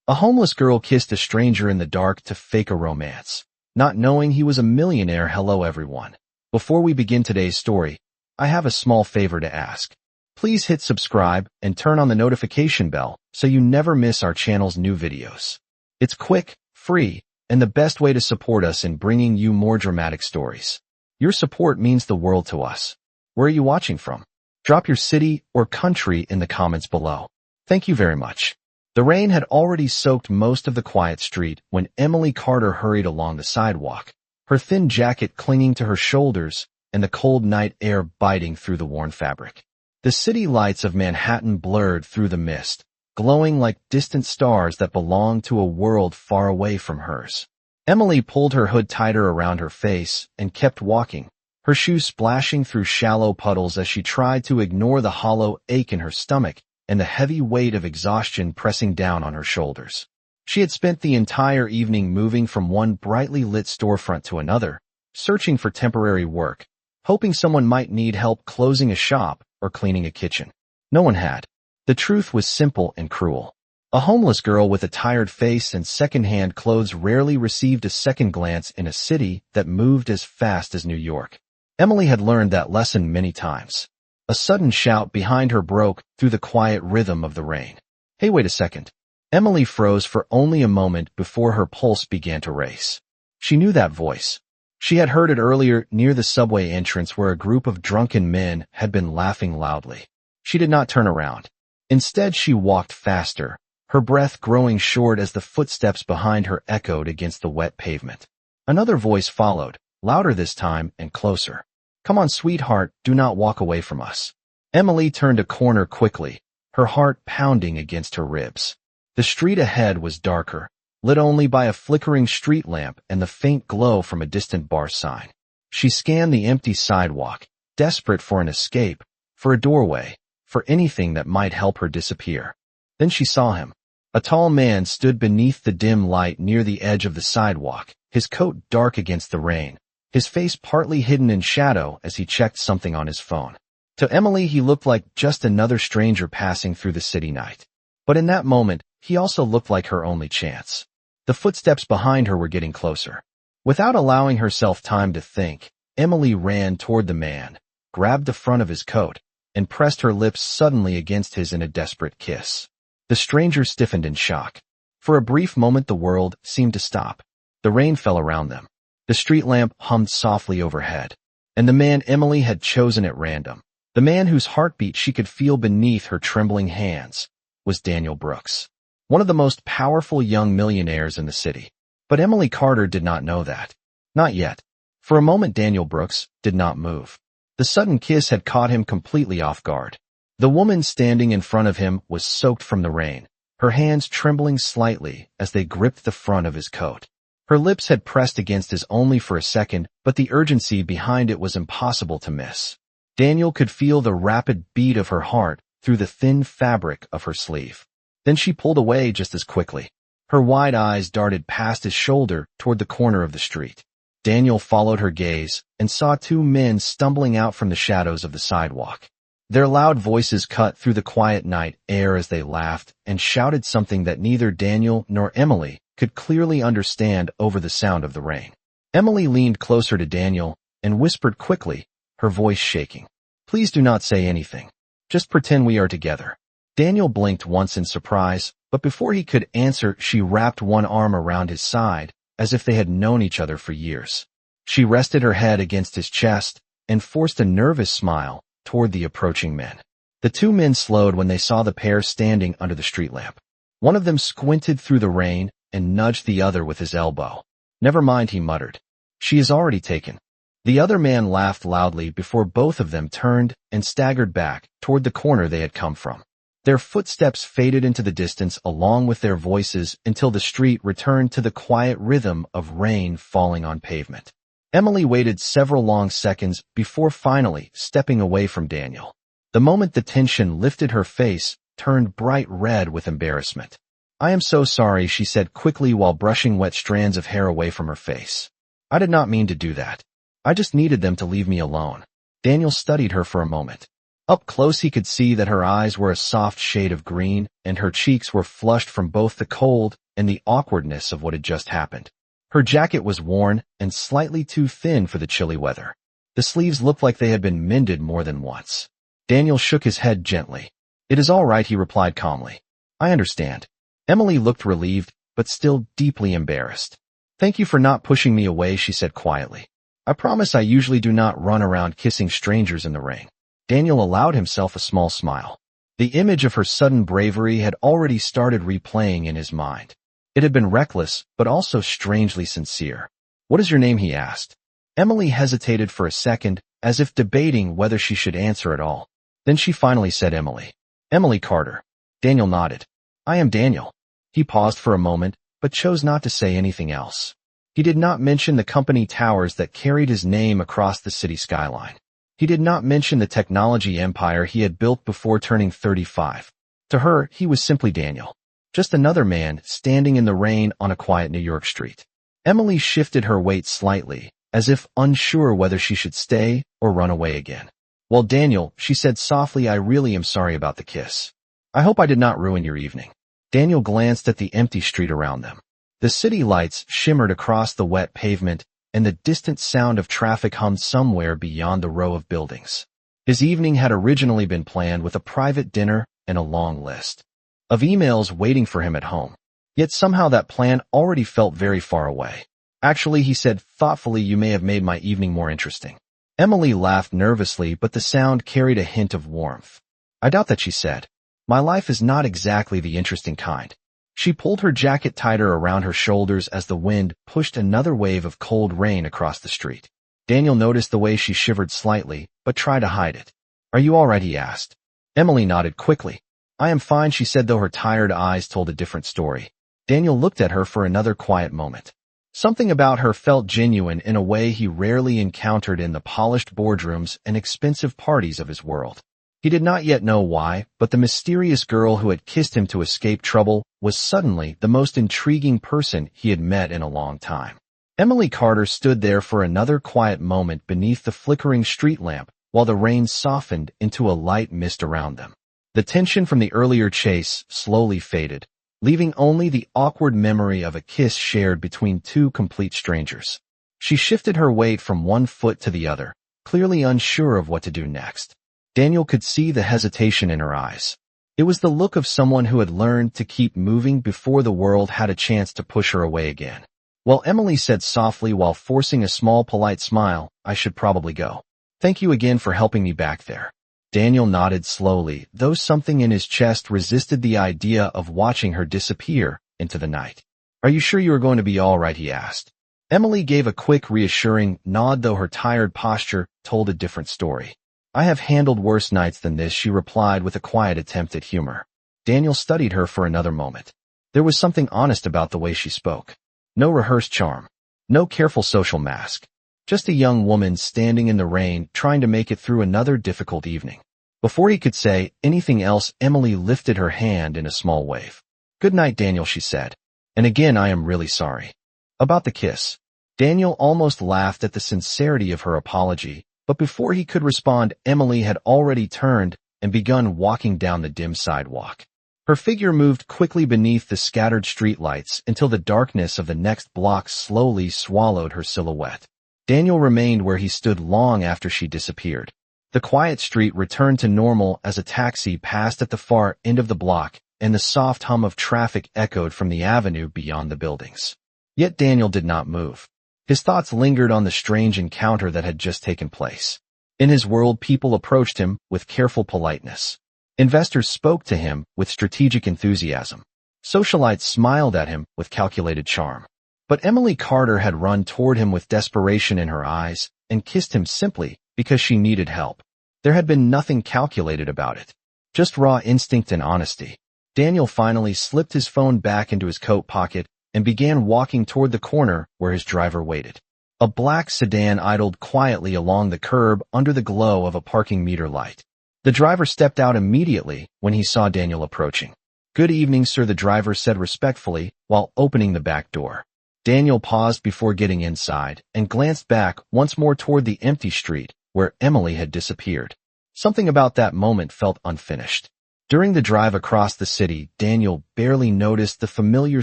A homeless girl kissed a stranger in the dark to fake a romance, not knowing he was a millionaire. Hello everyone. Before we begin today's story, I have a small favor to ask. Please hit subscribe and turn on the notification bell so you never miss our channel's new videos. It's quick, free, and the best way to support us in bringing you more dramatic stories. Your support means the world to us. Where are you watching from? Drop your city or country in the comments below. Thank you very much. The rain had already soaked most of the quiet street when Emily Carter hurried along the sidewalk, her thin jacket clinging to her shoulders and the cold night air biting through the worn fabric. The city lights of Manhattan blurred through the mist, glowing like distant stars that belonged to a world far away from hers. Emily pulled her hood tighter around her face and kept walking, her shoes splashing through shallow puddles as she tried to ignore the hollow ache in her stomach and the heavy weight of exhaustion pressing down on her shoulders. She had spent the entire evening moving from one brightly lit storefront to another, searching for temporary work, hoping someone might need help closing a shop or cleaning a kitchen. No one had. The truth was simple and cruel. A homeless girl with a tired face and second-hand clothes rarely received a second glance in a city that moved as fast as New York. Emily had learned that lesson many times. A sudden shout behind her broke through the quiet rhythm of the rain. Hey, wait a second. Emily froze for only a moment before her pulse began to race. She knew that voice. She had heard it earlier near the subway entrance where a group of drunken men had been laughing loudly. She did not turn around. Instead, she walked faster, her breath growing short as the footsteps behind her echoed against the wet pavement. Another voice followed, louder this time and closer. Come on, sweetheart, do not walk away from us. Emily turned a corner quickly, her heart pounding against her ribs. The street ahead was darker, lit only by a flickering street lamp and the faint glow from a distant bar sign. She scanned the empty sidewalk, desperate for an escape, for a doorway, for anything that might help her disappear. Then she saw him. A tall man stood beneath the dim light near the edge of the sidewalk, his coat dark against the rain, his face partly hidden in shadow as he checked something on his phone. To Emily, he looked like just another stranger passing through the city night. But in that moment, he also looked like her only chance. The footsteps behind her were getting closer. Without allowing herself time to think, Emily ran toward the man, grabbed the front of his coat, and pressed her lips suddenly against his in a desperate kiss. The stranger stiffened in shock. For a brief moment the world seemed to stop. The rain fell around them. The street lamp hummed softly overhead. And the man Emily had chosen at random, the man whose heartbeat she could feel beneath her trembling hands, was Daniel Brooks, one of the most powerful young millionaires in the city. But Emily Carter did not know that. Not yet. For a moment Daniel Brooks did not move. The sudden kiss had caught him completely off guard. The woman standing in front of him was soaked from the rain, her hands trembling slightly as they gripped the front of his coat. Her lips had pressed against his only for a second, but the urgency behind it was impossible to miss. Daniel could feel the rapid beat of her heart through the thin fabric of her sleeve. Then she pulled away just as quickly. Her wide eyes darted past his shoulder toward the corner of the street. Daniel followed her gaze and saw two men stumbling out from the shadows of the sidewalk. Their loud voices cut through the quiet night air as they laughed and shouted something that neither Daniel nor Emily could clearly understand over the sound of the rain. Emily leaned closer to Daniel and whispered quickly, her voice shaking. Please do not say anything. Just pretend we are together. Daniel blinked once in surprise, but before he could answer, she wrapped one arm around his side, as if they had known each other for years. She rested her head against his chest and forced a nervous smile toward the approaching men. The two men slowed when they saw the pair standing under the street lamp. One of them squinted through the rain and nudged the other with his elbow. Never mind, he muttered. She is already taken. The other man laughed loudly before both of them turned and staggered back toward the corner they had come from. Their footsteps faded into the distance along with their voices until the street returned to the quiet rhythm of rain falling on pavement. Emily waited several long seconds before finally stepping away from Daniel. The moment the tension lifted, her face turned bright red with embarrassment. I am so sorry, she said quickly while brushing wet strands of hair away from her face. I did not mean to do that. I just needed them to leave me alone. Daniel studied her for a moment. Up close he could see that her eyes were a soft shade of green, and her cheeks were flushed from both the cold and the awkwardness of what had just happened. Her jacket was worn and slightly too thin for the chilly weather. The sleeves looked like they had been mended more than once. Daniel shook his head gently. "It is all right," he replied calmly. "I understand." Emily looked relieved, but still deeply embarrassed. "Thank you for not pushing me away," she said quietly. "I promise I usually do not run around kissing strangers in the rain." Daniel allowed himself a small smile. The image of her sudden bravery had already started replaying in his mind. It had been reckless, but also strangely sincere. "What is your name?" he asked. Emily hesitated for a second, as if debating whether she should answer at all. Then she finally said Emily. "Emily Carter." Daniel nodded. "I am Daniel." He paused for a moment, but chose not to say anything else. He did not mention the company towers that carried his name across the city skyline. He did not mention the technology empire he had built before turning 35. To her, he was simply Daniel. Just another man standing in the rain on a quiet New York street. Emily shifted her weight slightly, as if unsure whether she should stay or run away again. "Well, Daniel," she said softly, "I really am sorry about the kiss. I hope I did not ruin your evening." Daniel glanced at the empty street around them. The city lights shimmered across the wet pavement, and the distant sound of traffic hummed somewhere beyond the row of buildings. His evening had originally been planned with a private dinner and a long list of emails waiting for him at home. Yet somehow that plan already felt very far away. "Actually," he said thoughtfully, "you may have made my evening more interesting." Emily laughed nervously, but the sound carried a hint of warmth. "I doubt that," she said. "My life is not exactly the interesting kind." She pulled her jacket tighter around her shoulders as the wind pushed another wave of cold rain across the street. Daniel noticed the way she shivered slightly, but tried to hide it. "Are you all right?" he asked. Emily nodded quickly. "I am fine," she said, though her tired eyes told a different story. Daniel looked at her for another quiet moment. Something about her felt genuine in a way he rarely encountered in the polished boardrooms and expensive parties of his world. He did not yet know why, but the mysterious girl who had kissed him to escape trouble was suddenly the most intriguing person he had met in a long time. Emily Carter stood there for another quiet moment beneath the flickering street lamp while the rain softened into a light mist around them. The tension from the earlier chase slowly faded, leaving only the awkward memory of a kiss shared between two complete strangers. She shifted her weight from one foot to the other, clearly unsure of what to do next. Daniel could see the hesitation in her eyes. It was the look of someone who had learned to keep moving before the world had a chance to push her away again. Well, Emily said softly while forcing a small polite smile, "I should probably go. Thank you again for helping me back there." Daniel nodded slowly, though something in his chest resisted the idea of watching her disappear into the night. "Are you sure you are going to be all right?" he asked. Emily gave a quick, reassuring nod, though her tired posture told a different story. "I have handled worse nights than this," she replied with a quiet attempt at humor. Daniel studied her for another moment. There was something honest about the way she spoke. No rehearsed charm. No careful social mask. Just a young woman standing in the rain trying to make it through another difficult evening. Before he could say anything else, Emily lifted her hand in a small wave. "Good night, Daniel," she said. "And again, I am really sorry." About the kiss. Daniel almost laughed at the sincerity of her apology, but before he could respond, Emily had already turned and begun walking down the dim sidewalk. Her figure moved quickly beneath the scattered streetlights until the darkness of the next block slowly swallowed her silhouette. Daniel remained where he stood long after she disappeared. The quiet street returned to normal as a taxi passed at the far end of the block, and the soft hum of traffic echoed from the avenue beyond the buildings. Yet Daniel did not move. His thoughts lingered on the strange encounter that had just taken place. In his world, people approached him with careful politeness. Investors spoke to him with strategic enthusiasm. Socialites smiled at him with calculated charm. But Emily Carter had run toward him with desperation in her eyes and kissed him simply because she needed help. There had been nothing calculated about it. Just raw instinct and honesty. Daniel finally slipped his phone back into his coat pocket and began walking toward the corner where his driver waited. A black sedan idled quietly along the curb under the glow of a parking meter light. The driver stepped out immediately when he saw Daniel approaching. "Good evening, sir," the driver said respectfully while opening the back door. Daniel paused before getting inside and glanced back once more toward the empty street where Emily had disappeared. Something about that moment felt unfinished. During the drive across the city, Daniel barely noticed the familiar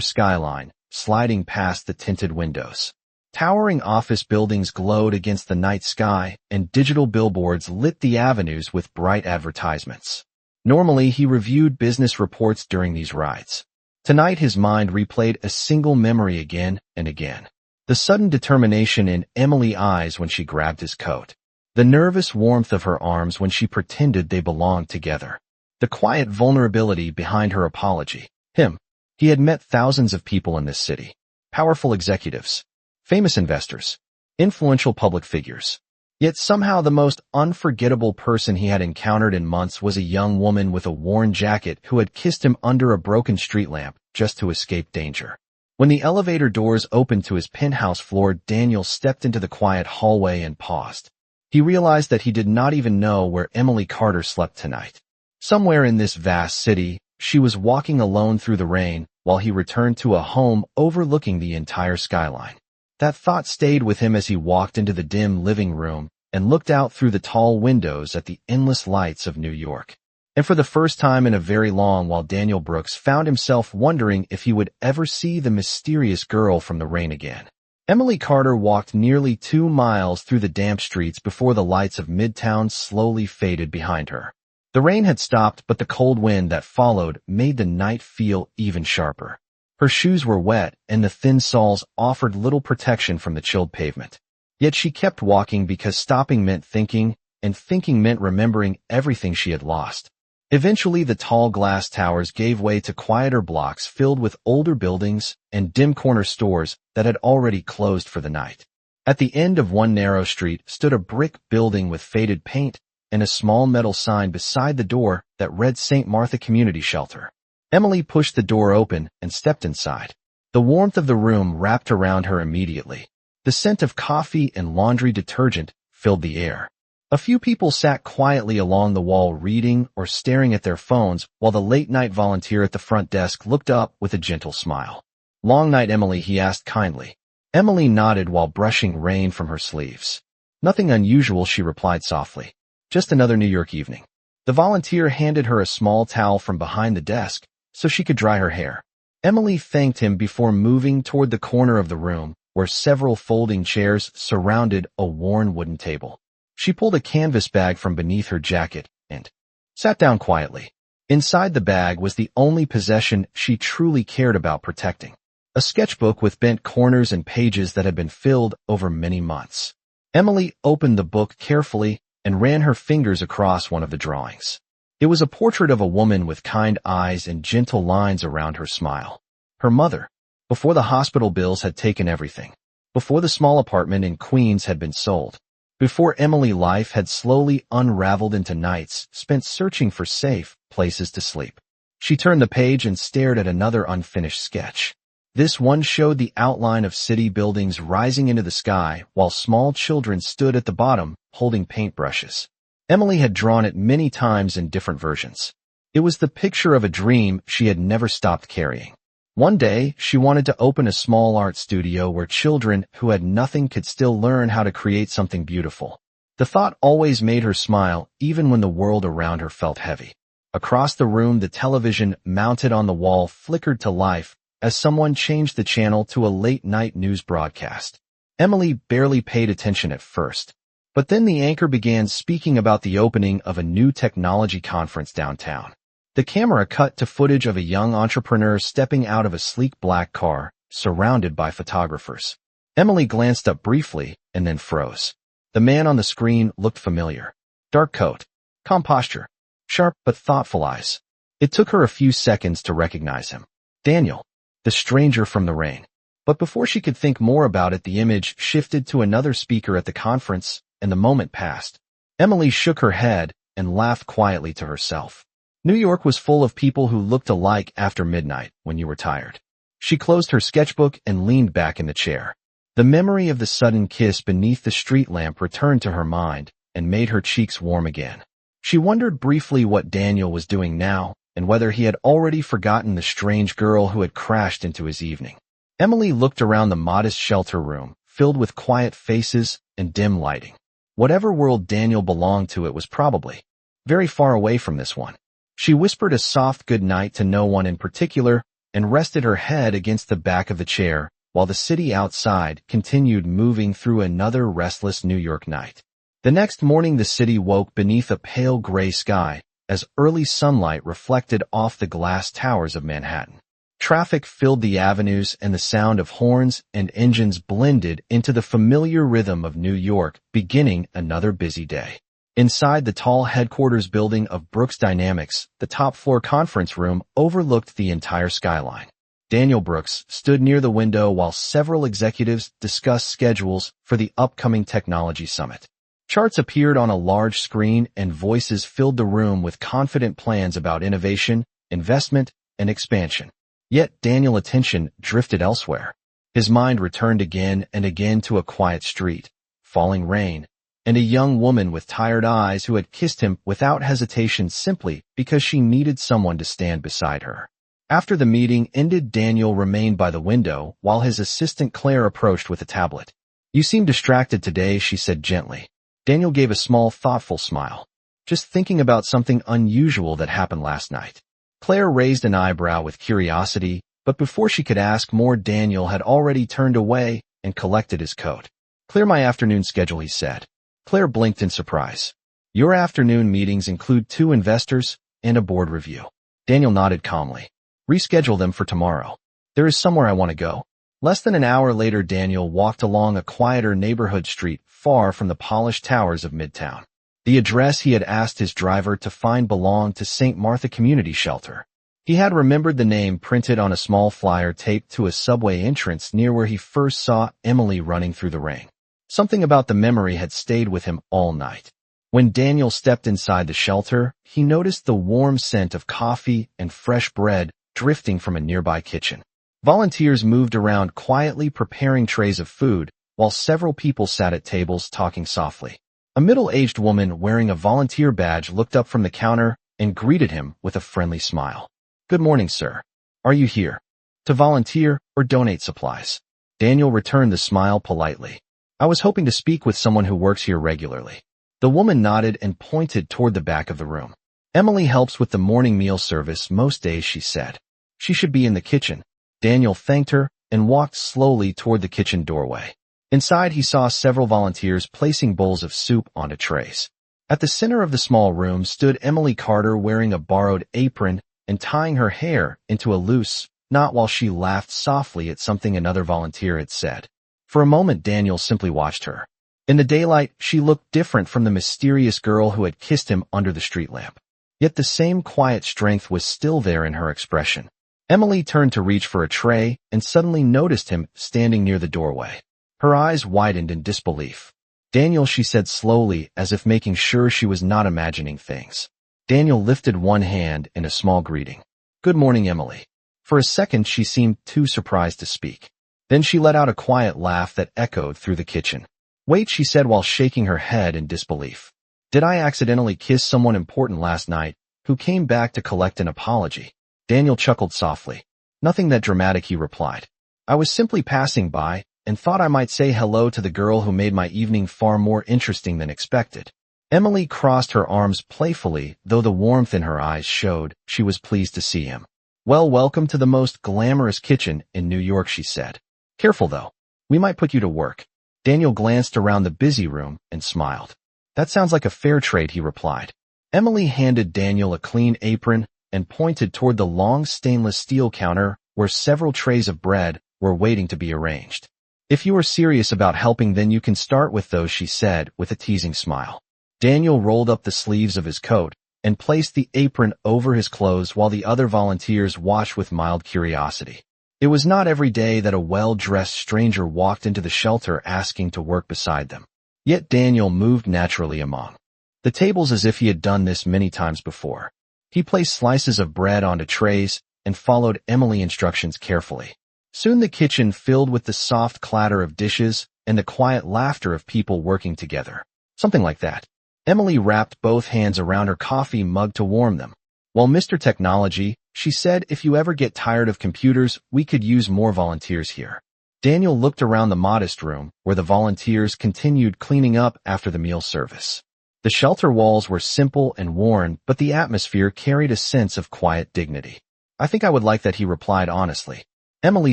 skyline sliding past the tinted windows. Towering office buildings glowed against the night sky, and digital billboards lit the avenues with bright advertisements. Normally, he reviewed business reports during these rides. Tonight, his mind replayed a single memory again and again. The sudden determination in Emily's eyes when she grabbed his coat. The nervous warmth of her arms when she pretended they belonged together. The quiet vulnerability behind her apology. Him. He had met thousands of people in this city. Powerful executives. Famous investors. Influential public figures. Yet somehow the most unforgettable person he had encountered in months was a young woman with a worn jacket who had kissed him under a broken street lamp just to escape danger. When the elevator doors opened to his penthouse floor, Daniel stepped into the quiet hallway and paused. He realized that he did not even know where Emily Carter slept tonight. Somewhere in this vast city, she was walking alone through the rain while he returned to a home overlooking the entire skyline. That thought stayed with him as he walked into the dim living room and looked out through the tall windows at the endless lights of New York. And for the first time in a very long while, Daniel Brooks found himself wondering if he would ever see the mysterious girl from the rain again. Emily Carter walked nearly 2 miles through the damp streets before the lights of Midtown slowly faded behind her. The rain had stopped, but the cold wind that followed made the night feel even sharper. Her shoes were wet, and the thin soles offered little protection from the chilled pavement. Yet she kept walking because stopping meant thinking, and thinking meant remembering everything she had lost. Eventually, the tall glass towers gave way to quieter blocks filled with older buildings and dim corner stores that had already closed for the night. At the end of one narrow street stood a brick building with faded paint and a small metal sign beside the door that read St. Martha Community Shelter. Emily pushed the door open and stepped inside. The warmth of the room wrapped around her immediately. The scent of coffee and laundry detergent filled the air. A few people sat quietly along the wall reading or staring at their phones, while the late-night volunteer at the front desk looked up with a gentle smile. "Long night, Emily," he asked kindly. Emily nodded while brushing rain from her sleeves. "Nothing unusual," she replied softly. "Just another New York evening." The volunteer handed her a small towel from behind the desk so she could dry her hair. Emily thanked him before moving toward the corner of the room, where several folding chairs surrounded a worn wooden table. She pulled a canvas bag from beneath her jacket and sat down quietly. Inside the bag was the only possession she truly cared about protecting. A sketchbook with bent corners and pages that had been filled over many months. Emily opened the book carefully and ran her fingers across one of the drawings. It was a portrait of a woman with kind eyes and gentle lines around her smile. Her mother, before the hospital bills had taken everything. Before the small apartment in Queens had been sold. Before Emily's life had slowly unraveled into nights spent searching for safe places to sleep. She turned the page and stared at another unfinished sketch. This one showed the outline of city buildings rising into the sky while small children stood at the bottom holding paintbrushes. Emily had drawn it many times in different versions. It was the picture of a dream she had never stopped carrying. One day, she wanted to open a small art studio where children who had nothing could still learn how to create something beautiful. The thought always made her smile, even when the world around her felt heavy. Across the room, the television mounted on the wall flickered to life as someone changed the channel to a late-night news broadcast. Emily barely paid attention at first. But then the anchor began speaking about the opening of a new technology conference downtown. The camera cut to footage of a young entrepreneur stepping out of a sleek black car, surrounded by photographers. Emily glanced up briefly and then froze. The man on the screen looked familiar. Dark coat, calm posture, sharp but thoughtful eyes. It took her a few seconds to recognize him. Daniel, the stranger from the rain. But before she could think more about it, the image shifted to another speaker at the conference, and the moment passed. Emily shook her head and laughed quietly to herself. New York was full of people who looked alike after midnight when you were tired. She closed her sketchbook and leaned back in the chair. The memory of the sudden kiss beneath the street lamp returned to her mind and made her cheeks warm again. She wondered briefly what Daniel was doing now and whether he had already forgotten the strange girl who had crashed into his evening. Emily looked around the modest shelter room, filled with quiet faces and dim lighting. Whatever world Daniel belonged to, it was probably very far away from this one. She whispered a soft good night to no one in particular and rested her head against the back of the chair while the city outside continued moving through another restless New York night. The next morning the city woke beneath a pale gray sky as early sunlight reflected off the glass towers of Manhattan. Traffic filled the avenues and the sound of horns and engines blended into the familiar rhythm of New York, beginning another busy day. Inside the tall headquarters building of Brooks Dynamics, the top-floor conference room overlooked the entire skyline. Daniel Brooks stood near the window while several executives discussed schedules for the upcoming technology summit. Charts appeared on a large screen and voices filled the room with confident plans about innovation, investment, and expansion. Yet Daniel's attention drifted elsewhere. His mind returned again and again to a quiet street, falling rain, and a young woman with tired eyes who had kissed him without hesitation simply because she needed someone to stand beside her. After the meeting ended, Daniel remained by the window while his assistant Claire approached with a tablet. "You seem distracted today," she said gently. Daniel gave a small, thoughtful smile. "Just thinking about something unusual that happened last night." Claire raised an eyebrow with curiosity, but before she could ask more, Daniel had already turned away and collected his coat. "Clear my afternoon schedule," he said. Claire blinked in surprise. "Your afternoon meetings include 2 investors and a board review." Daniel nodded calmly. "Reschedule them for tomorrow. There is somewhere I want to go." Less than an hour later, Daniel walked along a quieter neighborhood street far from the polished towers of Midtown. The address he had asked his driver to find belonged to St. Martha Community Shelter. He had remembered the name printed on a small flyer taped to a subway entrance near where he first saw Emily running through the rain. Something about the memory had stayed with him all night. When Daniel stepped inside the shelter, he noticed the warm scent of coffee and fresh bread drifting from a nearby kitchen. Volunteers moved around quietly preparing trays of food, while several people sat at tables talking softly. A middle-aged woman wearing a volunteer badge looked up from the counter and greeted him with a friendly smile. "Good morning, sir. Are you here to volunteer or donate supplies?" Daniel returned the smile politely. "I was hoping to speak with someone who works here regularly." The woman nodded and pointed toward the back of the room. "Emily helps with the morning meal service most days," she said. "She should be in the kitchen." Daniel thanked her and walked slowly toward the kitchen doorway. Inside, he saw several volunteers placing bowls of soup onto trays. At the center of the small room stood Emily Carter wearing a borrowed apron and tying her hair into a loose knot while she laughed softly at something another volunteer had said. For a moment, Daniel simply watched her. In the daylight, she looked different from the mysterious girl who had kissed him under the street lamp. Yet the same quiet strength was still there in her expression. Emily turned to reach for a tray and suddenly noticed him standing near the doorway. Her eyes widened in disbelief. "Daniel," she said slowly, as if making sure she was not imagining things. Daniel lifted one hand in a small greeting. "Good morning, Emily." For a second, she seemed too surprised to speak. Then she let out a quiet laugh that echoed through the kitchen. "Wait," she said while shaking her head in disbelief. "Did I accidentally kiss someone important last night who came back to collect an apology?" Daniel chuckled softly. "Nothing that dramatic," he replied. "I was simply passing by and thought I might say hello to the girl who made my evening far more interesting than expected." Emily crossed her arms playfully, though the warmth in her eyes showed she was pleased to see him. "Well, welcome to the most glamorous kitchen in New York," she said. "Careful, though. We might put you to work." Daniel glanced around the busy room and smiled. "That sounds like a fair trade," he replied. Emily handed Daniel a clean apron and pointed toward the long stainless steel counter where several trays of bread were waiting to be arranged. "If you are serious about helping, then you can start with those," she said with a teasing smile. Daniel rolled up the sleeves of his coat and placed the apron over his clothes while the other volunteers watched with mild curiosity. It was not every day that a well-dressed stranger walked into the shelter asking to work beside them. Yet Daniel moved naturally among the tables as if he had done this many times before. He placed slices of bread onto trays and followed Emily's instructions carefully. Soon the kitchen filled with the soft clatter of dishes and the quiet laughter of people working together. Something like that. Emily wrapped both hands around her coffee mug to warm them. "Well, Mr. Technology," she said, "if you ever get tired of computers, we could use more volunteers here." Daniel looked around the modest room where the volunteers continued cleaning up after the meal service. The shelter walls were simple and worn, but the atmosphere carried a sense of quiet dignity. I think I would like that, he replied honestly. Emily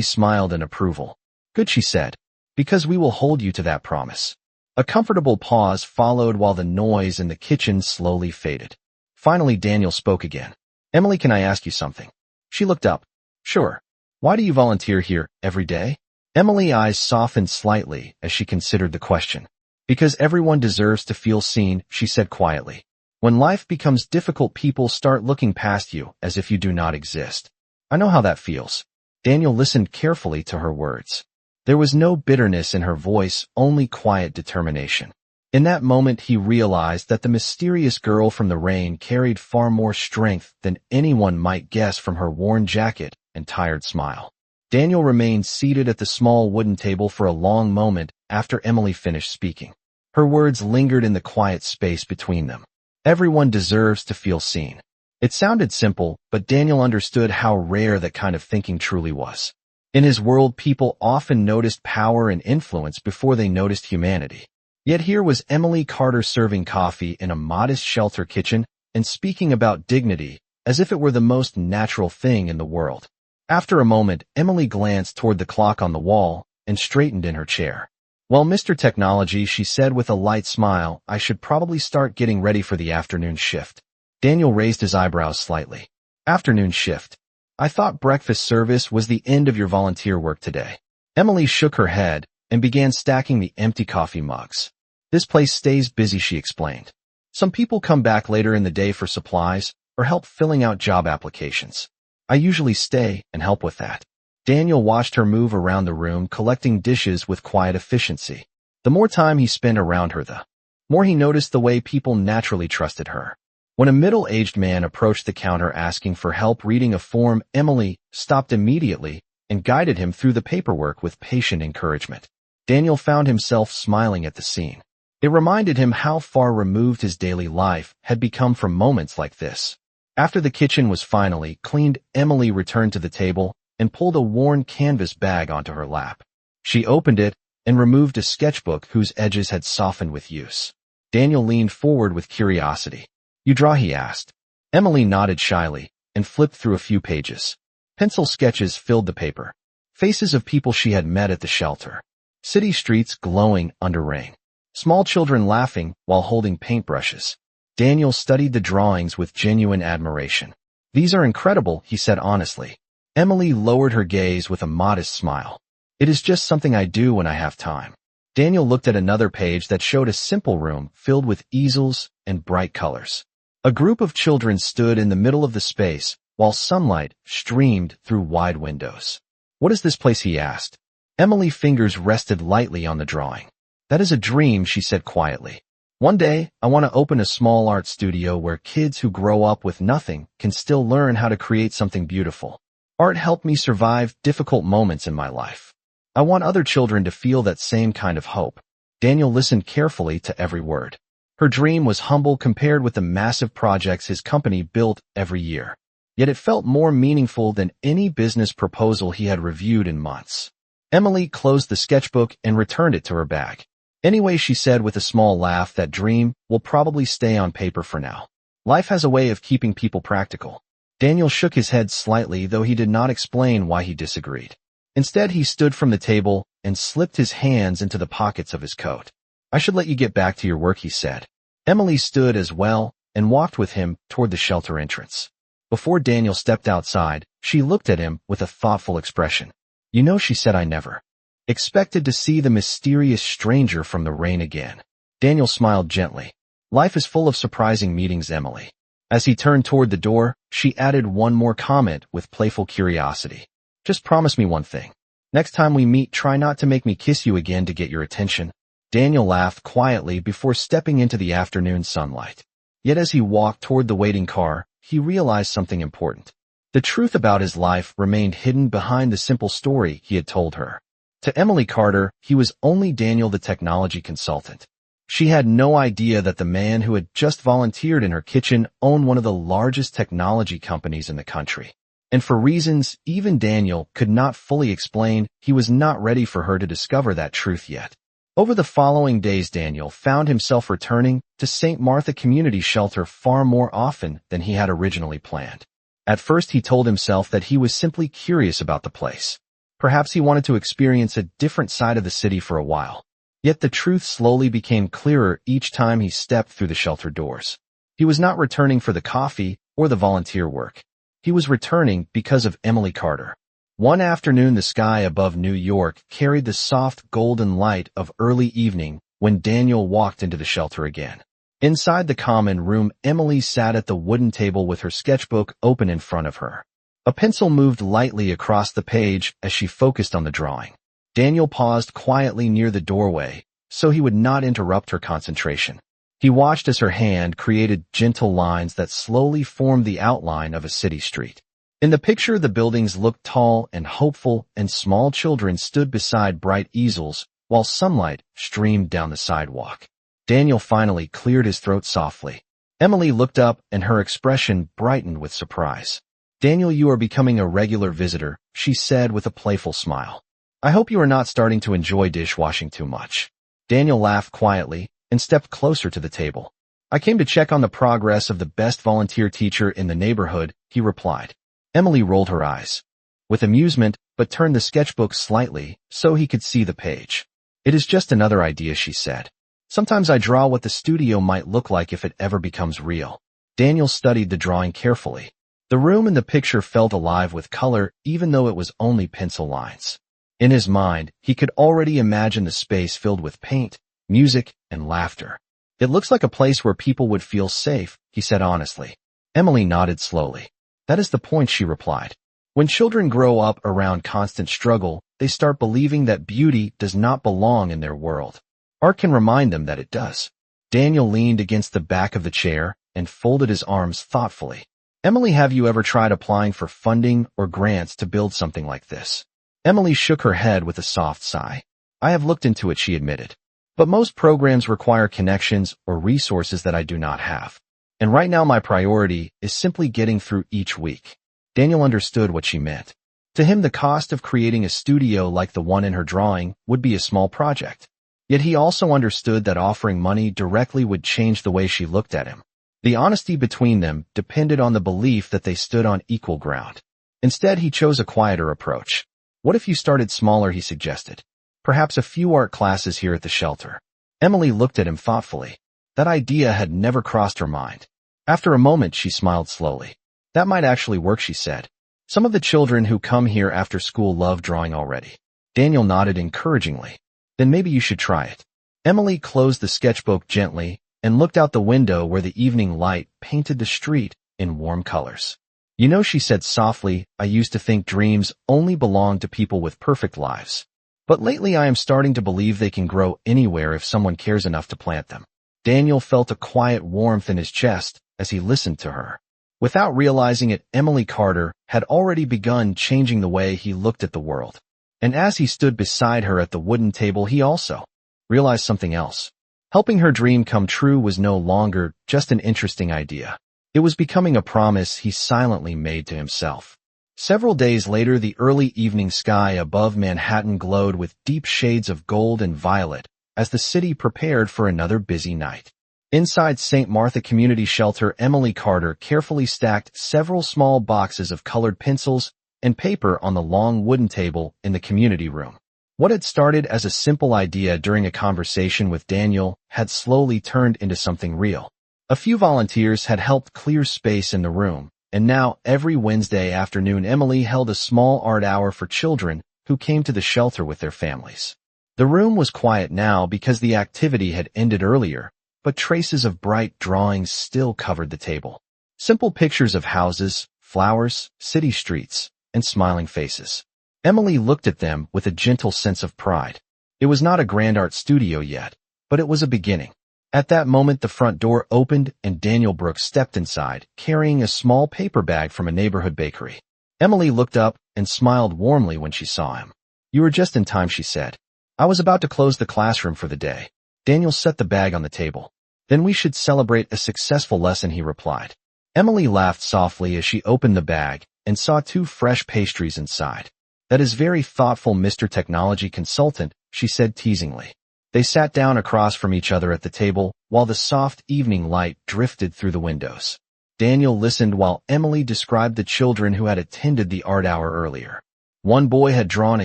smiled in approval. Good, she said, because we will hold you to that promise. A comfortable pause followed while the noise in the kitchen slowly faded. Finally, Daniel spoke again. Emily, can I ask you something? She looked up. Sure. Why do you volunteer here every day? Emily's eyes softened slightly as she considered the question. Because everyone deserves to feel seen, she said quietly. When life becomes difficult, people start looking past you as if you do not exist. I know how that feels. Daniel listened carefully to her words. There was no bitterness in her voice, only quiet determination. In that moment, he realized that the mysterious girl from the rain carried far more strength than anyone might guess from her worn jacket and tired smile. Daniel remained seated at the small wooden table for a long moment after Emily finished speaking. Her words lingered in the quiet space between them. Everyone deserves to feel seen. It sounded simple, but Daniel understood how rare that kind of thinking truly was. In his world, people often noticed power and influence before they noticed humanity. Yet here was Emily Carter serving coffee in a modest shelter kitchen and speaking about dignity as if it were the most natural thing in the world. After a moment, Emily glanced toward the clock on the wall and straightened in her chair. Well, Mr. Technology, she said with a light smile, I should probably start getting ready for the afternoon shift. Daniel raised his eyebrows slightly. Afternoon shift. I thought breakfast service was the end of your volunteer work today. Emily shook her head and began stacking the empty coffee mugs. This place stays busy, she explained. Some people come back later in the day for supplies or help filling out job applications. I usually stay and help with that. Daniel watched her move around the room, collecting dishes with quiet efficiency. The more time he spent around her, the more he noticed the way people naturally trusted her. When a middle-aged man approached the counter asking for help reading a form, Emily stopped immediately and guided him through the paperwork with patient encouragement. Daniel found himself smiling at the scene. It reminded him how far removed his daily life had become from moments like this. After the kitchen was finally cleaned, Emily returned to the table and pulled a worn canvas bag onto her lap. She opened it and removed a sketchbook whose edges had softened with use. Daniel leaned forward with curiosity. You draw, he asked. Emily nodded shyly and flipped through a few pages. Pencil sketches filled the paper. Faces of people she had met at the shelter. City streets glowing under rain. Small children laughing while holding paintbrushes. Daniel studied the drawings with genuine admiration. These are incredible, he said honestly. Emily lowered her gaze with a modest smile. It is just something I do when I have time. Daniel looked at another page that showed a simple room filled with easels and bright colors. A group of children stood in the middle of the space while sunlight streamed through wide windows. What is this place, he asked. Emily's fingers rested lightly on the drawing. That is a dream, she said quietly. One day, I want to open a small art studio where kids who grow up with nothing can still learn how to create something beautiful. Art helped me survive difficult moments in my life. I want other children to feel that same kind of hope. Daniel listened carefully to every word. Her dream was humble compared with the massive projects his company built every year. Yet it felt more meaningful than any business proposal he had reviewed in months. Emily closed the sketchbook and returned it to her bag. Anyway, she said with a small laugh, that dream will probably stay on paper for now. Life has a way of keeping people practical. Daniel shook his head slightly, though he did not explain why he disagreed. Instead, he stood from the table and slipped his hands into the pockets of his coat. I should let you get back to your work, he said. Emily stood as well and walked with him toward the shelter entrance. Before Daniel stepped outside, she looked at him with a thoughtful expression. You know, she said, I never expected to see the mysterious stranger from the rain again. Daniel smiled gently. Life is full of surprising meetings, Emily. As he turned toward the door, she added one more comment with playful curiosity. Just promise me one thing. Next time we meet, try not to make me kiss you again to get your attention. Daniel laughed quietly before stepping into the afternoon sunlight. Yet as he walked toward the waiting car, he realized something important. The truth about his life remained hidden behind the simple story he had told her. To Emily Carter, he was only Daniel, the technology consultant. She had no idea that the man who had just volunteered in her kitchen owned one of the largest technology companies in the country. And for reasons even Daniel could not fully explain, he was not ready for her to discover that truth yet. Over the following days, Daniel found himself returning to St. Martha Community Shelter far more often than he had originally planned. At first, he told himself that he was simply curious about the place. Perhaps he wanted to experience a different side of the city for a while. Yet the truth slowly became clearer each time he stepped through the shelter doors. He was not returning for the coffee or the volunteer work. He was returning because of Emily Carter. One afternoon, the sky above New York carried the soft golden light of early evening when Daniel walked into the shelter again. Inside the common room, Emily sat at the wooden table with her sketchbook open in front of her. A pencil moved lightly across the page as she focused on the drawing. Daniel paused quietly near the doorway so he would not interrupt her concentration. He watched as her hand created gentle lines that slowly formed the outline of a city street. In the picture, the buildings looked tall and hopeful, and small children stood beside bright easels while sunlight streamed down the sidewalk. Daniel finally cleared his throat softly. Emily looked up, and her expression brightened with surprise. "Daniel, you are becoming a regular visitor," she said with a playful smile. "I hope you are not starting to enjoy dishwashing too much." Daniel laughed quietly and stepped closer to the table. "I came to check on the progress of the best volunteer teacher in the neighborhood," he replied. Emily rolled her eyes with amusement, but turned the sketchbook slightly so he could see the page. "It is just another idea," she said. "Sometimes I draw what the studio might look like if it ever becomes real." Daniel studied the drawing carefully. The room in the picture felt alive with color, even though it was only pencil lines. In his mind, he could already imagine the space filled with paint, music, and laughter. "It looks like a place where people would feel safe," he said honestly. Emily nodded slowly. "That is the point," she replied. "When children grow up around constant struggle, they start believing that beauty does not belong in their world. Art can remind them that it does." Daniel leaned against the back of the chair and folded his arms thoughtfully. "Emily, have you ever tried applying for funding or grants to build something like this?" Emily shook her head with a soft sigh. "I have looked into it," she admitted. "But most programs require connections or resources that I do not have. And right now my priority is simply getting through each week." Daniel understood what she meant. To him, the cost of creating a studio like the one in her drawing would be a small project. Yet he also understood that offering money directly would change the way she looked at him. The honesty between them depended on the belief that they stood on equal ground. Instead, he chose a quieter approach. "What if you started smaller?" he suggested. "Perhaps a few art classes here at the shelter." Emily looked at him thoughtfully. That idea had never crossed her mind. After a moment, she smiled slowly. "That might actually work," she said. "Some of the children who come here after school love drawing already." Daniel nodded encouragingly. "Then maybe you should try it." Emily closed the sketchbook gently and looked out the window where the evening light painted the street in warm colors. "You know," she said softly, "I used to think dreams only belonged to people with perfect lives. But lately I am starting to believe they can grow anywhere if someone cares enough to plant them." Daniel felt a quiet warmth in his chest as he listened to her. Without realizing it, Emily Carter had already begun changing the way he looked at the world. And as he stood beside her at the wooden table, he also realized something else. Helping her dream come true was no longer just an interesting idea. It was becoming a promise he silently made to himself. Several days later, the early evening sky above Manhattan glowed with deep shades of gold and violet as the city prepared for another busy night. Inside St. Martha Community Shelter, Emily Carter carefully stacked several small boxes of colored pencils and paper on the long wooden table in the community room. What had started as a simple idea during a conversation with Daniel had slowly turned into something real. A few volunteers had helped clear space in the room, and now every Wednesday afternoon Emily held a small art hour for children who came to the shelter with their families. The room was quiet now because the activity had ended earlier, but traces of bright drawings still covered the table. Simple pictures of houses, flowers, city streets, and smiling faces. Emily looked at them with a gentle sense of pride. It was not a grand art studio yet, but it was a beginning. At that moment, the front door opened and Daniel Brooks stepped inside, carrying a small paper bag from a neighborhood bakery. Emily looked up and smiled warmly when she saw him. "You were just in time," she said. "I was about to close the classroom for the day." Daniel set the bag on the table. "Then we should celebrate a successful lesson," he replied. Emily laughed softly as she opened the bag and saw 2 fresh pastries inside. "That is very thoughtful, Mr. Technology Consultant," she said teasingly. They sat down across from each other at the table while the soft evening light drifted through the windows. Daniel listened while Emily described the children who had attended the art hour earlier. One boy had drawn a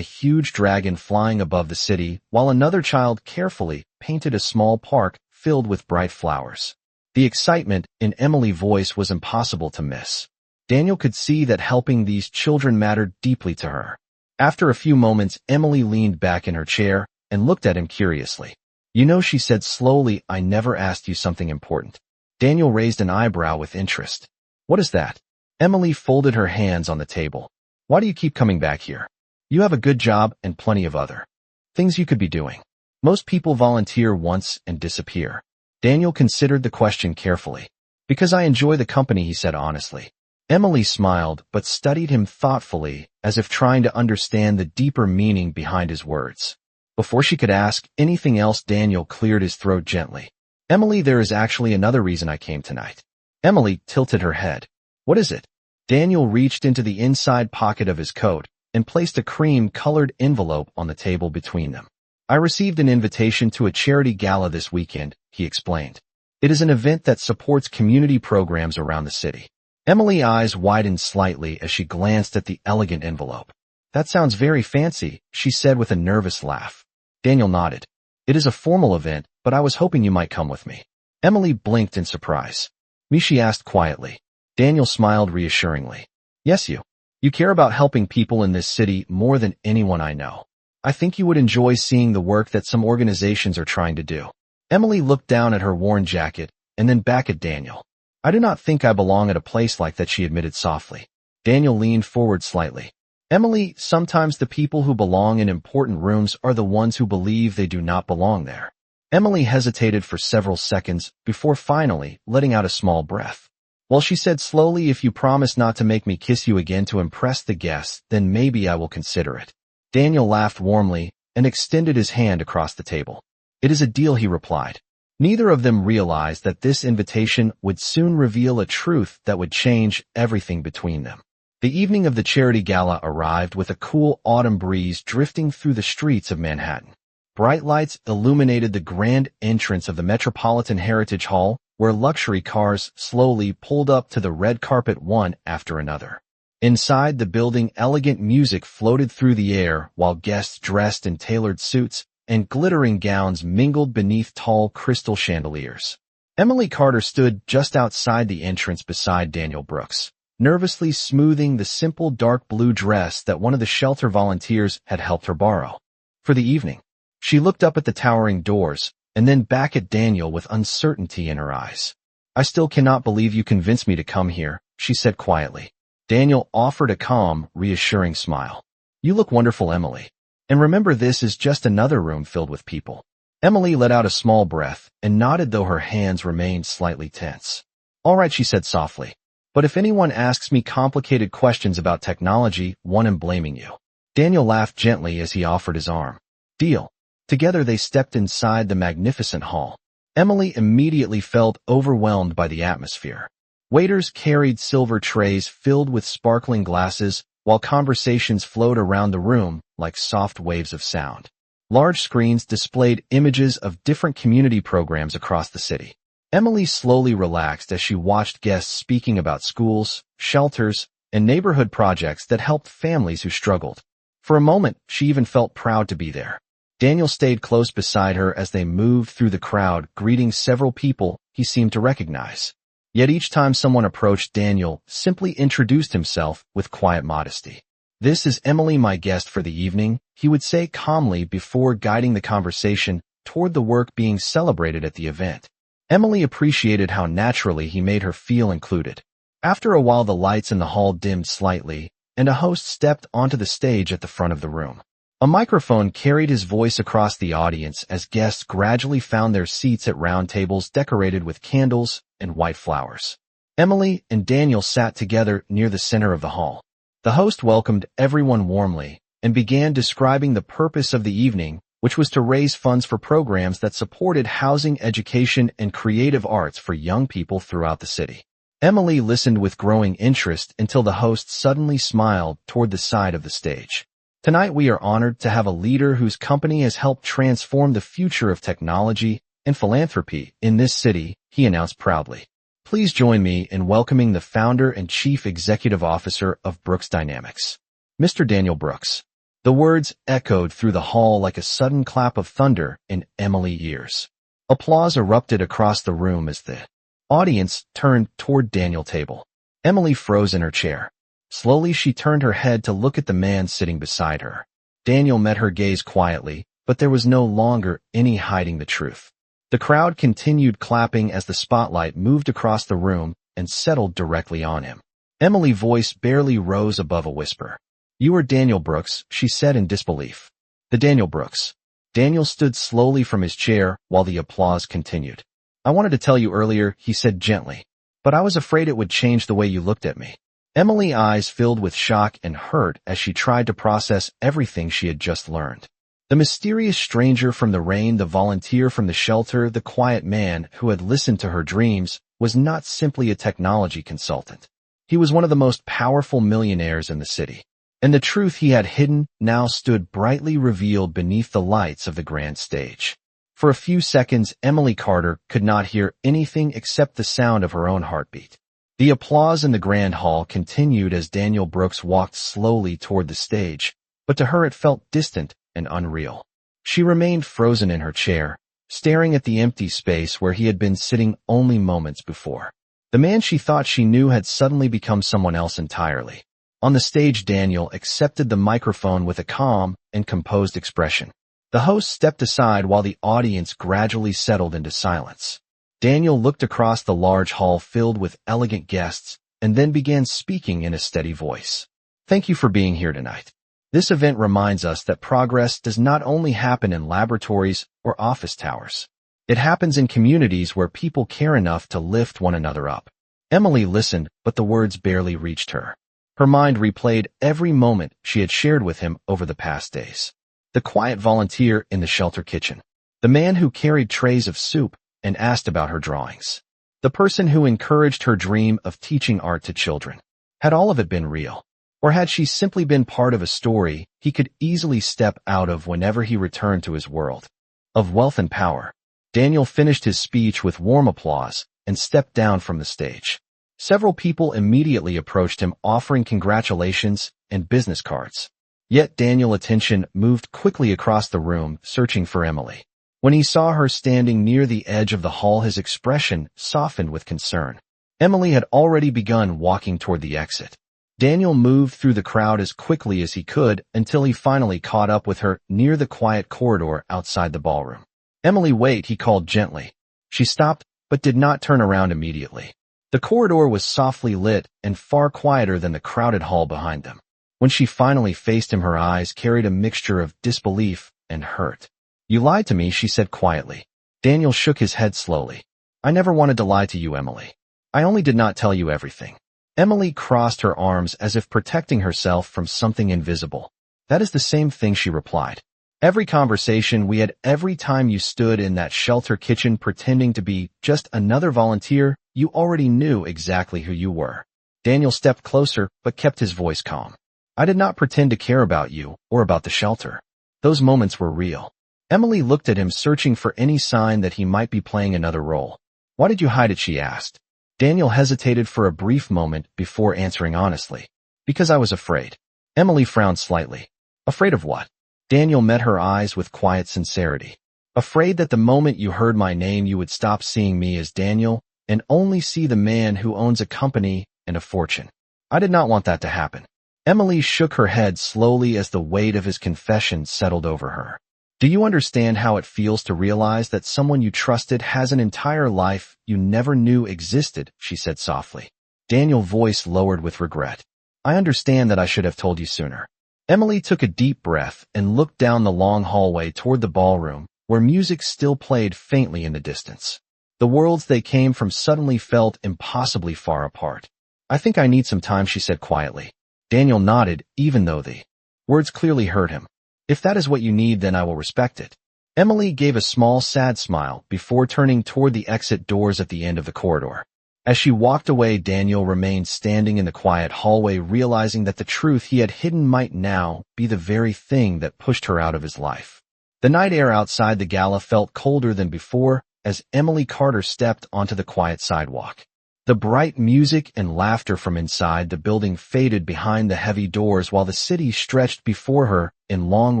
huge dragon flying above the city, while another child carefully painted a small park filled with bright flowers. The excitement in Emily's voice was impossible to miss. Daniel could see that helping these children mattered deeply to her. After a few moments, Emily leaned back in her chair and looked at him curiously. "You know," she said slowly, "I never asked you something important." Daniel raised an eyebrow with interest. "What is that?" Emily folded her hands on the table. "Why do you keep coming back here? You have a good job and plenty of other things you could be doing. Most people volunteer once and disappear." Daniel considered the question carefully. "Because I enjoy the company," he said honestly. Emily smiled but studied him thoughtfully, as if trying to understand the deeper meaning behind his words. Before she could ask anything else, Daniel cleared his throat gently. "Emily, there is actually another reason I came tonight." Emily tilted her head. "What is it?" Daniel reached into the inside pocket of his coat and placed a cream-colored envelope on the table between them. "I received an invitation to a charity gala this weekend," he explained. "It is an event that supports community programs around the city." Emily's eyes widened slightly as she glanced at the elegant envelope. "That sounds very fancy," she said with a nervous laugh. Daniel nodded. "It is a formal event, but I was hoping you might come with me." Emily blinked in surprise. "Me?" she asked quietly. Daniel smiled reassuringly. "Yes, you. You care about helping people in this city more than anyone I know. I think you would enjoy seeing the work that some organizations are trying to do." Emily looked down at her worn jacket and then back at Daniel. "I do not think I belong at a place like that," she admitted softly. Daniel leaned forward slightly. "Emily, sometimes the people who belong in important rooms are the ones who believe they do not belong there." Emily hesitated for several seconds before finally letting out a small breath. "Well," she said slowly, "if you promise not to make me kiss you again to impress the guests, then maybe I will consider it." Daniel laughed warmly and extended his hand across the table. "It is a deal," he replied. Neither of them realized that this invitation would soon reveal a truth that would change everything between them. The evening of the charity gala arrived with a cool autumn breeze drifting through the streets of Manhattan. Bright lights illuminated the grand entrance of the Metropolitan Heritage Hall, where luxury cars slowly pulled up to the red carpet one after another. Inside the building, elegant music floated through the air while guests dressed in tailored suits and glittering gowns mingled beneath tall crystal chandeliers. Emily Carter stood just outside the entrance beside Daniel Brooks, nervously smoothing the simple dark blue dress that one of the shelter volunteers had helped her borrow for the evening. She looked up at the towering doors and then back at Daniel with uncertainty in her eyes. "I still cannot believe you convinced me to come here," she said quietly. Daniel offered a calm, reassuring smile. "You look wonderful, Emily. And remember, this is just another room filled with people." Emily let out a small breath and nodded, though her hands remained slightly tense. "All right," she said softly. "But if anyone asks me complicated questions about technology, one am blaming you." Daniel laughed gently as he offered his arm. "Deal." Together they stepped inside the magnificent hall. Emily immediately felt overwhelmed by the atmosphere. Waiters carried silver trays filled with sparkling glasses, while conversations flowed around the room like soft waves of sound. Large screens displayed images of different community programs across the city. Emily slowly relaxed as she watched guests speaking about schools, shelters, and neighborhood projects that helped families who struggled. For a moment, she even felt proud to be there. Daniel stayed close beside her as they moved through the crowd, greeting several people he seemed to recognize. Yet each time someone approached, Daniel simply introduced himself with quiet modesty. "This is Emily, my guest for the evening," he would say calmly before guiding the conversation toward the work being celebrated at the event. Emily appreciated how naturally he made her feel included. After a while, the lights in the hall dimmed slightly, and a host stepped onto the stage at the front of the room. A microphone carried his voice across the audience as guests gradually found their seats at round tables decorated with candles and white flowers. Emily and Daniel sat together near the center of the hall. The host welcomed everyone warmly and began describing the purpose of the evening, which was to raise funds for programs that supported housing, education, and creative arts for young people throughout the city. Emily listened with growing interest until the host suddenly smiled toward the side of the stage. Tonight we are honored to have a leader whose company has helped transform the future of technology and philanthropy in this city, he announced proudly. Please join me in welcoming the founder and chief executive officer of Brooks Dynamics, Mr. Daniel Brooks. The words echoed through the hall like a sudden clap of thunder in Emily's ears. Applause erupted across the room as the audience turned toward Daniel's table. Emily froze in her chair. Slowly she turned her head to look at the man sitting beside her. Daniel met her gaze quietly, but there was no longer any hiding the truth. The crowd continued clapping as the spotlight moved across the room and settled directly on him. Emily's voice barely rose above a whisper. "You are Daniel Brooks," she said in disbelief. "The Daniel Brooks." Daniel stood slowly from his chair while the applause continued. "I wanted to tell you earlier," he said gently, "but I was afraid it would change the way you looked at me." Emily's eyes filled with shock and hurt as she tried to process everything she had just learned. The mysterious stranger from the rain, the volunteer from the shelter, the quiet man who had listened to her dreams, was not simply a technology consultant. He was one of the most powerful millionaires in the city. And the truth he had hidden now stood brightly revealed beneath the lights of the grand stage. For a few seconds, Emily Carter could not hear anything except the sound of her own heartbeat. The applause in the grand hall continued as Daniel Brooks walked slowly toward the stage, but to her it felt distant and unreal. She remained frozen in her chair, staring at the empty space where he had been sitting only moments before. The man she thought she knew had suddenly become someone else entirely. On the stage, Daniel accepted the microphone with a calm and composed expression. The host stepped aside while the audience gradually settled into silence. Daniel looked across the large hall filled with elegant guests and then began speaking in a steady voice. "Thank you for being here tonight. This event reminds us that progress does not only happen in laboratories or office towers. It happens in communities where people care enough to lift one another up." Emily listened, but the words barely reached her. Her mind replayed every moment she had shared with him over the past days. The quiet volunteer in the shelter kitchen. The man who carried trays of soup and asked about her drawings. The person who encouraged her dream of teaching art to children. Had all of it been real? Or had she simply been part of a story he could easily step out of whenever he returned to his world of wealth and power? Daniel finished his speech with warm applause and stepped down from the stage. Several people immediately approached him offering congratulations and business cards. Yet Daniel's attention moved quickly across the room, searching for Emily. When he saw her standing near the edge of the hall, his expression softened with concern. Emily had already begun walking toward the exit. Daniel moved through the crowd as quickly as he could until he finally caught up with her near the quiet corridor outside the ballroom. "Emily, wait," he called gently. She stopped, but did not turn around immediately. The corridor was softly lit and far quieter than the crowded hall behind them. When she finally faced him, her eyes carried a mixture of disbelief and hurt. "You lied to me," she said quietly. Daniel shook his head slowly. "I never wanted to lie to you, Emily. I only did not tell you everything." Emily crossed her arms as if protecting herself from something invisible. "That is the same thing," she replied. "Every conversation we had, every time you stood in that shelter kitchen pretending to be just another volunteer, you already knew exactly who you were." Daniel stepped closer but kept his voice calm. "I did not pretend to care about you or about the shelter. Those moments were real." Emily looked at him, searching for any sign that he might be playing another role. "Why did you hide it?" she asked. Daniel hesitated for a brief moment before answering honestly. "Because I was afraid." Emily frowned slightly. "Afraid of what?" Daniel met her eyes with quiet sincerity. "Afraid that the moment you heard my name you would stop seeing me as Daniel and only see the man who owns a company and a fortune. I did not want that to happen." Emily shook her head slowly as the weight of his confession settled over her. "Do you understand how it feels to realize that someone you trusted has an entire life you never knew existed?" she said softly. Daniel's voice lowered with regret. "I understand that I should have told you sooner." Emily took a deep breath and looked down the long hallway toward the ballroom, where music still played faintly in the distance. The worlds they came from suddenly felt impossibly far apart. "I think I need some time," she said quietly. Daniel nodded, even though the words clearly hurt him. "If that is what you need, then I will respect it." Emily gave a small, sad smile before turning toward the exit doors at the end of the corridor. As she walked away, Daniel remained standing in the quiet hallway, realizing that the truth he had hidden might now be the very thing that pushed her out of his life. The night air outside the gala felt colder than before as Emily Carter stepped onto the quiet sidewalk. The bright music and laughter from inside the building faded behind the heavy doors while the city stretched before her in long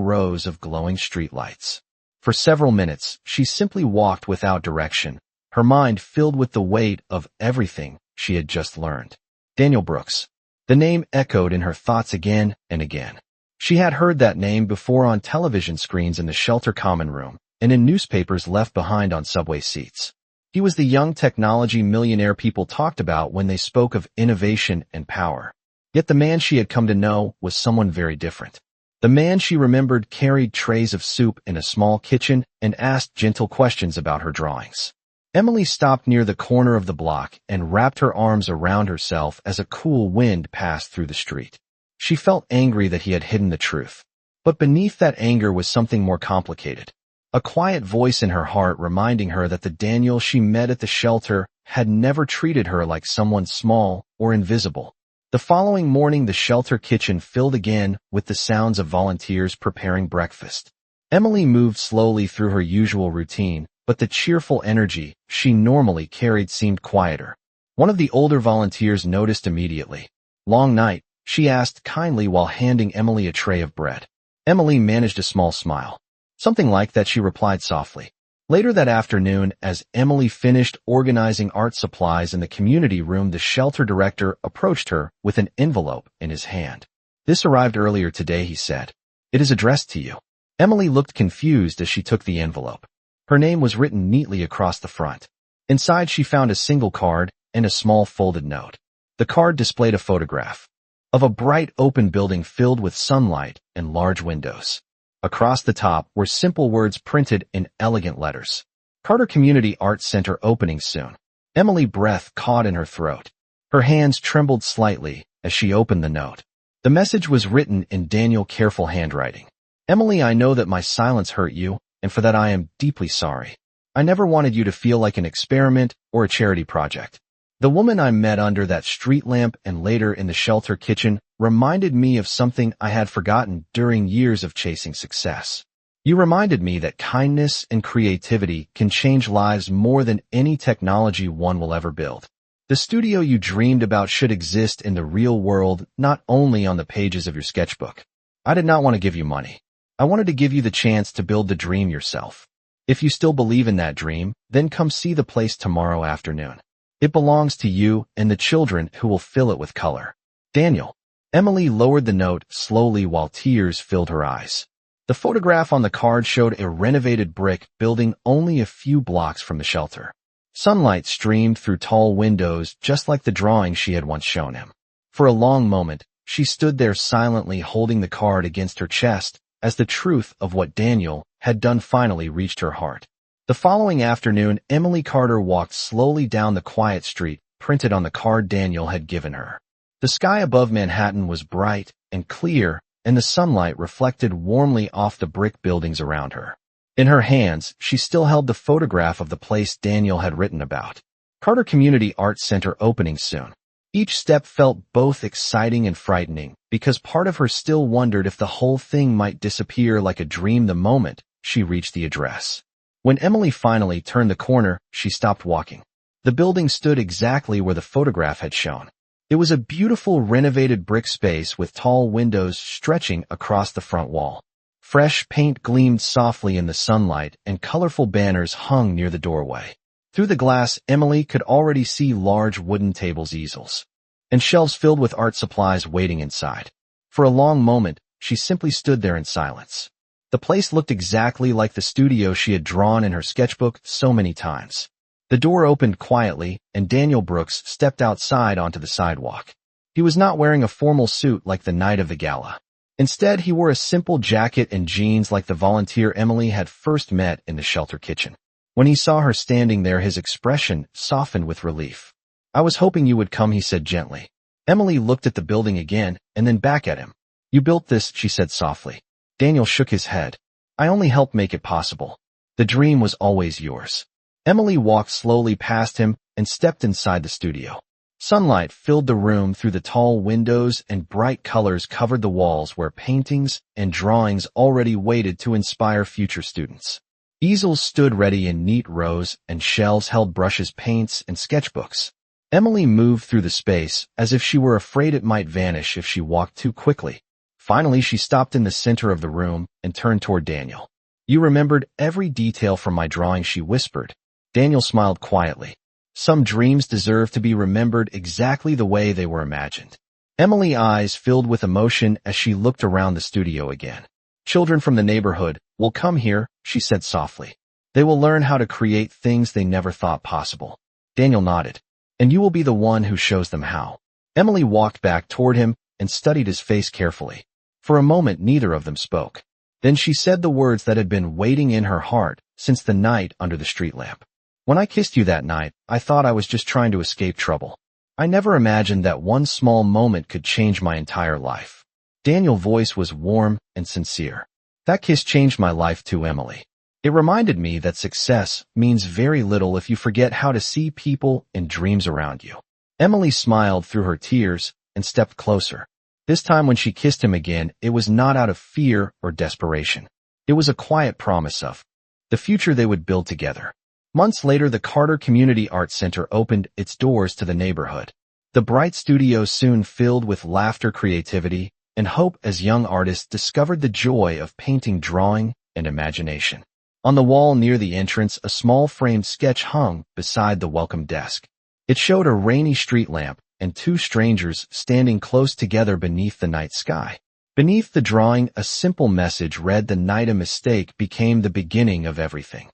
rows of glowing streetlights. For several minutes, she simply walked without direction, her mind filled with the weight of everything she had just learned. Daniel Brooks. The name echoed in her thoughts again and again. She had heard that name before on television screens in the shelter common room and in newspapers left behind on subway seats. He was the young technology millionaire people talked about when they spoke of innovation and power. Yet the man she had come to know was someone very different. The man she remembered carried trays of soup in a small kitchen and asked gentle questions about her drawings. Emily stopped near the corner of the block and wrapped her arms around herself as a cool wind passed through the street. She felt angry that he had hidden the truth. But beneath that anger was something more complicated. A quiet voice in her heart reminding her that the Daniel she met at the shelter had never treated her like someone small or invisible. The following morning, the shelter kitchen filled again with the sounds of volunteers preparing breakfast. Emily moved slowly through her usual routine, but the cheerful energy she normally carried seemed quieter. One of the older volunteers noticed immediately. "Long night?" she asked kindly while handing Emily a tray of bread. Emily managed a small smile. "Something like that," she replied softly. Later that afternoon, as Emily finished organizing art supplies in the community room, the shelter director approached her with an envelope in his hand. "This arrived earlier today," he said. "It is addressed to you." Emily looked confused as she took the envelope. Her name was written neatly across the front. Inside, she found a single card and a small folded note. The card displayed a photograph of a bright open building filled with sunlight and large windows. Across the top were simple words printed in elegant letters. "Carter Community Arts Center opening soon." Emily's breath caught in her throat. Her hands trembled slightly as she opened the note. The message was written in Daniel's careful handwriting. "Emily, I know that my silence hurt you, and for that I am deeply sorry. I never wanted you to feel like an experiment or a charity project. The woman I met under that street lamp and later in the shelter kitchen reminded me of something I had forgotten during years of chasing success. You reminded me that kindness and creativity can change lives more than any technology one will ever build. The studio you dreamed about should exist in the real world, not only on the pages of your sketchbook. I did not want to give you money. I wanted to give you the chance to build the dream yourself. If you still believe in that dream, then come see the place tomorrow afternoon. It belongs to you and the children who will fill it with color. Daniel." Emily lowered the note slowly while tears filled her eyes. The photograph on the card showed a renovated brick building only a few blocks from the shelter. Sunlight streamed through tall windows just like the drawing she had once shown him. For a long moment, she stood there silently holding the card against her chest, as the truth of what Daniel had done finally reached her heart. The following afternoon, Emily Carter walked slowly down the quiet street printed on the card Daniel had given her. The sky above Manhattan was bright and clear, and the sunlight reflected warmly off the brick buildings around her. In her hands, she still held the photograph of the place Daniel had written about. "Carter Community Arts Center opening soon." Each step felt both exciting and frightening, because part of her still wondered if the whole thing might disappear like a dream the moment she reached the address. When Emily finally turned the corner, she stopped walking. The building stood exactly where the photograph had shown. It was a beautiful renovated brick space with tall windows stretching across the front wall. Fresh paint gleamed softly in the sunlight, and colorful banners hung near the doorway. Through the glass, Emily could already see large wooden tables, easels, and shelves filled with art supplies waiting inside. For a long moment, she simply stood there in silence. The place looked exactly like the studio she had drawn in her sketchbook so many times. The door opened quietly, and Daniel Brooks stepped outside onto the sidewalk. He was not wearing a formal suit like the night of the gala. Instead, he wore a simple jacket and jeans like the volunteer Emily had first met in the shelter kitchen. When he saw her standing there, his expression softened with relief. "I was hoping you would come," he said gently. Emily looked at the building again and then back at him. "You built this," she said softly. Daniel shook his head. "I only helped make it possible. The dream was always yours." Emily walked slowly past him and stepped inside the studio. Sunlight filled the room through the tall windows and bright colors covered the walls where paintings and drawings already waited to inspire future students. Easels stood ready in neat rows and shelves held brushes, paints, and sketchbooks. Emily moved through the space as if she were afraid it might vanish if she walked too quickly. Finally, she stopped in the center of the room and turned toward Daniel. "You remembered every detail from my drawing," she whispered. Daniel smiled quietly. Some dreams deserve to be remembered exactly the way they were imagined. Emily's eyes filled with emotion as she looked around the studio again. "Children from the neighborhood will come here," she said softly. "They will learn how to create things they never thought possible." Daniel nodded. "And you will be the one who shows them how." Emily walked back toward him and studied his face carefully. For a moment, neither of them spoke. Then she said the words that had been waiting in her heart since the night under the street lamp. "When I kissed you that night, I thought I was just trying to escape trouble. I never imagined that one small moment could change my entire life." Daniel's voice was warm and sincere. "That kiss changed my life too, Emily. It reminded me that success means very little if you forget how to see people and dreams around you." Emily smiled through her tears and stepped closer. This time when she kissed him again, it was not out of fear or desperation. It was a quiet promise of the future they would build together. Months later, the Carter Community Arts Center opened its doors to the neighborhood. The bright studio soon filled with laughter, creativity, and hope as young artists discovered the joy of painting, drawing, and imagination. On the wall near the entrance, a small framed sketch hung beside the welcome desk. It showed a rainy street lamp and two strangers standing close together beneath the night sky. Beneath the drawing, a simple message read, "The night a mistake became the beginning of everything."